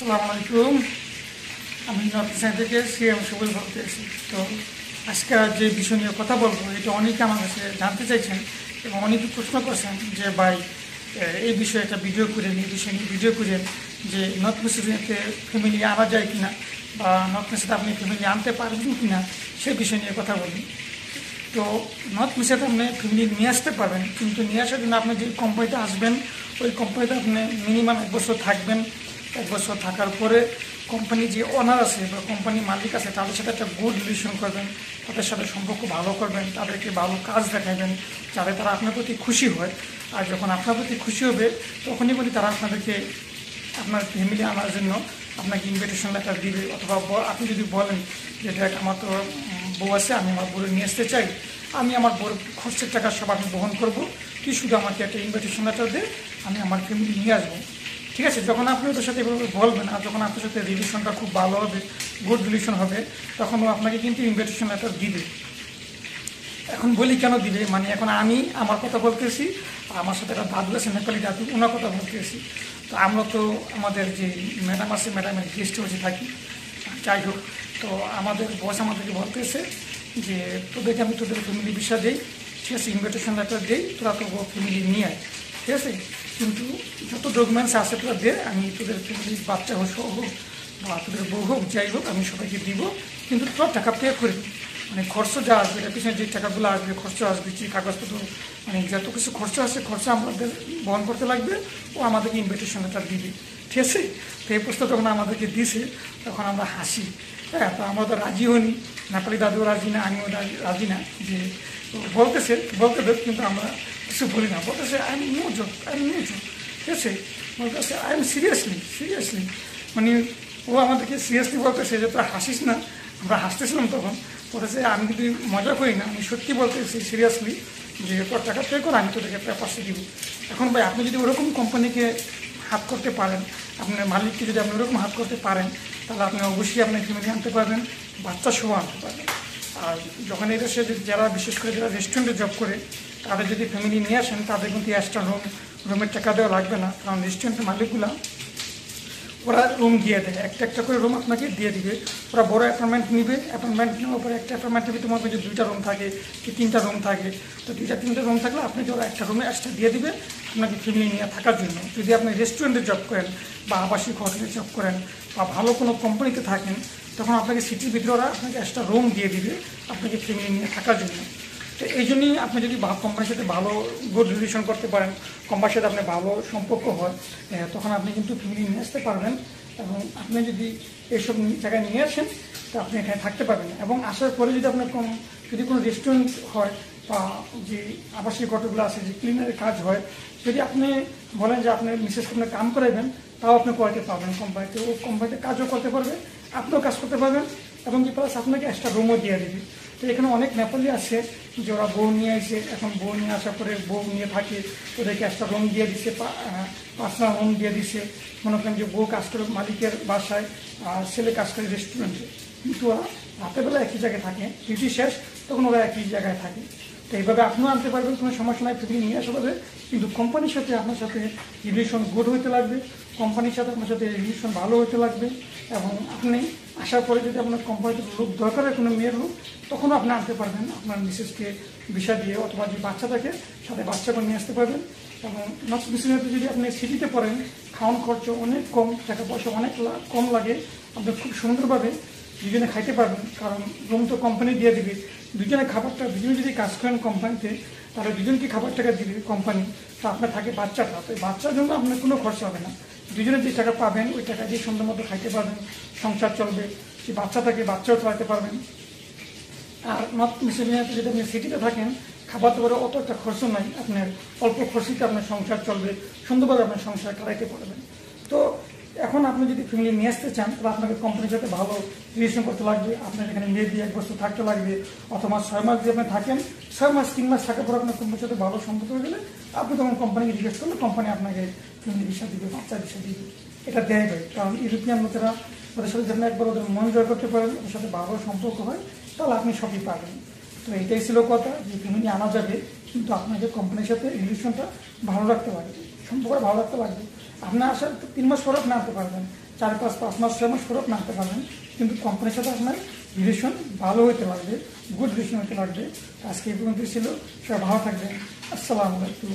আসসালামু আলাইকুম। আমি নর্থ থেকে সিএম সুবল বলতেছি। তো আজকে যে বিষয় নিয়ে কথা বলবো, এটা অনেকে আমার কাছে জানতে চাইছেন এবং অনেকে প্রশ্ন করছেন যে ভাই এই বিষয়ে একটা ভিডিও করেন, এই বিষয় নিয়ে ভিডিও করেন যে নর্থ মেসিতে ফ্যামিলি আনা যায় কিনা বা নর্থ মেসিতে আপনি ফ্যামিলি আনতে পারবেন কিনা সেই বিষয় নিয়ে কথা বলি। তো নর্থ মেসিতে আপনি ফ্যামিলি নিয়ে আসতে পারবেন, কিন্তু নিয়ে আসার জন্য আপনি যে কোম্পানিতে আসবেন ওই কোম্পানিতে আপনি মিনিমাম 1 বছর থাকবেন। 1 বছর থাকার পরে কোম্পানি যে ওনার আছে বা কোম্পানির মালিক আছে তাদের সাথে একটা গুড রিলেশন করবেন, তাদের সাথে সম্পর্ক ভালো করবেন, তাদেরকে ভালো কাজ দেখাবেন যাতে তারা আপনার প্রতি খুশি হয়। আর যখন আপনার প্রতি খুশি হবে তখনই বলি তারা আপনাদেরকে আপনার ফ্যামিলি আনার জন্য আপনাকে ইনভিটেশন লেটার দিবে। অথবা আপনি যদি বলেন যে দেখ আমার তো বউ আছে, আমি আমার বউকে নিয়ে আসতে চাই, আমি আমার বউর খরচের টাকা সব আমি বহন করবো, তুই শুধু আমাকে একটা ইনভিটেশন লেটার দে, আমি আমার ফ্যামিলি নিয়ে আসবো। ঠিক আছে, যখন আপনি ওদের সাথে এভাবে বলবেন আর যখন আপনার সাথে রিলেশনটা খুব ভালো হবে, গুড রিলেশন হবে, তখন ও আপনাকে কিন্তু ইনভিটেশন লেটার দিবে। এখন বলি কেন দিবে, মানে এখন আমি আমার কথা বলতেছি, আর আমার সাথে একটা দাদু আছে নেপালি দাদু, ওনার কথা বলতেছি। তো আমরা তো আমাদের যে ম্যাডাম আছে ম্যাডামের গেস্ট হাউসে থাকি। যাই হোক, তো আমাদের বস আমাদেরকে বলতেছে যে তোদেরকে আমি তোদের ফ্যামিলি ভিসা দিই, ঠিক আছে, ইনভিটেশন লেটার দিই, তোরা তো ফ্যামিলি নিয়ে আয়, ঠিক আছে, কিন্তু যত ডকুমেন্টস আছে তোরা দে, আমি তোদের ফ্যামিলির বাচ্চা হোক হোক বা তোদের বউ হোক যাই হোক আমি সবাইকে দিব, কিন্তু তোরা টাকা পে করে দিই। মানে খরচ যা আসবে, এর পিছনে যে টাকাগুলো আসবে, খরচ আসবে, যে কাগজপত্র মানে যত কিছু খরচ আছে খরচা আমাদের বহন করতে লাগবে, ও আমাদেরকে ইনভিটেশন লেটার দিবে, ঠিক আছে। তো এই প্রস্তাব যখন আমাদেরকে দিছে তখন আমরা হাসি। হ্যাঁ, তো আমরা তো রাজি হইনি, নেপালি দাদুও রাজি না, আমিও রাজি না, যে বলতে দেব, কিন্তু আমরা কিছু বলি না। বলতেছে আই এম নো জোক, ঠিক আছে, বলতেছে আই এম সিরিয়াসলি, মানে ও আমাদেরকে সিরিয়াসলি বলতেছে যে তোরা হাসিস না। আমরা হাসতেছিলাম তখন, বলতেছে আমি যদি মজা করি না, আমি সত্যি বলতেছি সিরিয়াসলি যে তোর টাকা পে করে আমি তোদেরকে পেপারসে দিব। এখন ভাই আপনি যদি ওরকম কোম্পানিকে হাত করতে পারেন, আপনার মালিককে যদি আপনি ওরকম হাত করতে পারেন, তাহলে আপনি অবশ্যই আপনার ফ্যামিলি আনতে পারবেন, বাচ্চা সহ আনতে পারবেন। আর যখন এই দেশে যারা বিশেষ করে যারা রেস্টুরেন্টে জব করে তাদের যদি ফ্যামিলি নিয়ে আসেন, তাদের কিন্তু এক্সট্রা রুমের টাকা দেওয়া লাগবে না, কারণ রেস্টুরেন্টের মালিকগুলো ওরা রুম দিয়ে দেয়, একটা করে রুম আপনাকে দিয়ে দিবে। ওরা বড় অ্যাপার্টমেন্ট নিবে, অ্যাপার্টমেন্ট নেওয়ার পরে একটা অ্যাপার্টমেন্টের ভিতরে মধ্যে 2টা রুম থাকে কি 3টা রুম থাকে, তো 2-3টা রুম থাকলে আপনাকে ওরা একটা রুমে এক্সট্রা দিয়ে দিবে আপনাকে ফ্যামিলি নিয়ে থাকার জন্য। যদি আপনি রেস্টুরেন্টে জব করেন বা আবাসিক হোটেলে জব করেন বা ভালো কোনো কোম্পানিতে থাকেন, তখন আপনাকে সিটির ভিতরে ওরা আপনাকে এক্সট্রা রুম দিয়ে দিবে আপনাকে ফ্যামিলি নিয়ে থাকার জন্য। তো এই জন্যই আপনি যদি কোম্পানির সাথে ভালো গুড রিলেশন করতে পারেন, কোম্পানির সাথে আপনার ভালো সম্পর্ক হয়, তখন আপনি কিন্তু ফ্যামিলি নিয়ে আসতে পারবেন। এবং আপনি যদি এইসব জায়গায় নিয়ে আসেন তো আপনি এখানে থাকতে পারবেন। এবং আসার পরে যদি আপনার যদি কোনো রেস্টুরেন্ট হয় বা যে আবাসিক হোটেলগুলো আছে, যে ক্লিনারের কাজ হয়, যদি আপনি বলেন যে আপনি মিসেস আপনি কাম করাইবেন, তাও আপনি করাতে পারবেন কোম্পানিতে। ও কোম্পানিতে কাজও করতে পারবে, আপনিও কাজ করতে পারবেন, এবং কি প্লাস আপনাকে এক্সট্রা রুমও দিয়ে দেবে। তো এখানে অনেক নেপালি আছে যে ওরা বউ নিয়ে আসে, এখন বউ নিয়ে আসার পরে বউ নিয়ে থাকে, ওদেরকে একটা রুম দিয়ে দিচ্ছে, পার্সোনাল রুম দিয়ে দিচ্ছে। মনে করেন যে বউ কাজ করে মালিকের বাসায় আর ছেলে কাজ করে রেস্টুরেন্টে, কিন্তু ওরা রাতেরবেলা একই জায়গায় থাকে, ডিউটি শেষ তখন ওরা একই জায়গায় থাকে। তো এইভাবে আপনিও আনতে পারবেন, কোনো সমস্যা নাই, ফ্যামিলি নিয়ে আসা যাবে, কিন্তু কোম্পানির সাথে আপনার সাথে রিলেশন গুড হইতে লাগবে, কোম্পানির সাথে আপনার সাথে রিলেশন ভালো হইতে লাগবে। এবং আপনি আসার পরে যদি আপনার কোম্পানিতে লোক দরকার হয়, কোনো মেয়ের লোক, তখনও আপনি আনতে পারবেন আপনার মিসেসকে ভিসা দিয়ে, অথবা যে বাচ্চা থাকে সাথে বাচ্চাকে নিয়ে আসতে পারবেন। এবং নর্থ মেসিতে যদি আপনি সিটিতে পড়েন, খাওয়ান খরচ অনেক কম, টাকা পয়সা অনেক কম লাগে, আপনি খুব সুন্দরভাবে দুজনে খাইতে পারবেন, কারণ রুম তো কোম্পানি দিয়ে দিবে। দুজনে খাবারটা, দুজনে যদি কাজ করেন কোম্পানিতে, তাহলে দুজনকে খাবার টাকা দিবে কোম্পানি। তো আপনার থাকে বাচ্চাটা, তো বাচ্চার জন্য আপনার কোনো খরচ হবে না, দুজনে যে টাকা পাবেন ওই টাকা দিয়ে সুন্দর মতো খাইতে পারবেন, সংসার চলবে। যে বাচ্চা থাকে বাচ্চাও চালাতে পারবেন। আর নর্থ মেসিডোনিয়াতে যদি আপনি সিটিতে থাকেন, খাবার দাবারে অত একটা খরচ নাই, আপনার অল্প খরচিতে আপনার সংসার চলবে, সুন্দরভাবে আপনার সংসার কাটাইতে পারবেন। তো এখন আপনি যদি ফ্যামিলি নিয়ে আসতে চান, তাহলে আপনাকে কোম্পানির সাথে ভালো রিলেশন করতে লাগবে, আপনার এখানে মেবি 1 বছর থাকতে লাগবে, অথবা 6 মাস যদি আপনি থাকেন, 6 মাস 3 মাস থাকার পর আপনার কোম্পানির সাথে ভালো সম্পর্ক হয়ে গেলে আপনি তখন কোম্পানিকে রিকোয়েস্ট করলে কোম্পানি আপনাকে ফ্যামিলি ভিসা দিবে, বাচ্চা ভিসা দিবে। এটা দেয় ভাই, কারণ ইউরোপিয়ান লোকেরা ওদের সাথে যখন একবার ওদের মন জয় করতে পারেন, ওদের সাথে ভালো সম্পর্ক হয়, তাহলে আপনি সবই পাবেন। তো এটাই ছিল কথা, যে ফ্যামিলি আনা যাবে, কিন্তু আপনাকে কোম্পানির সাথে রিলেশনটা ভালো রাখতে লাগবে, সম্পর্কটা ভালো রাখতে লাগবে। আপনার আসার 3 মাস পরে আপনি আনতে পারবেন, 4-5 মাস 6 মাস ফেরত না আনতে পারবেন, কিন্তু কোম্পানির সাথে আপনার রিলেশন ভালো হতে লাগবে, গুড রিলেশন হতে লাগবে। আজকে এই পর্যন্ত ছিল, সবাই ভালো থাকবেন। আসসালামু আলাইকুম।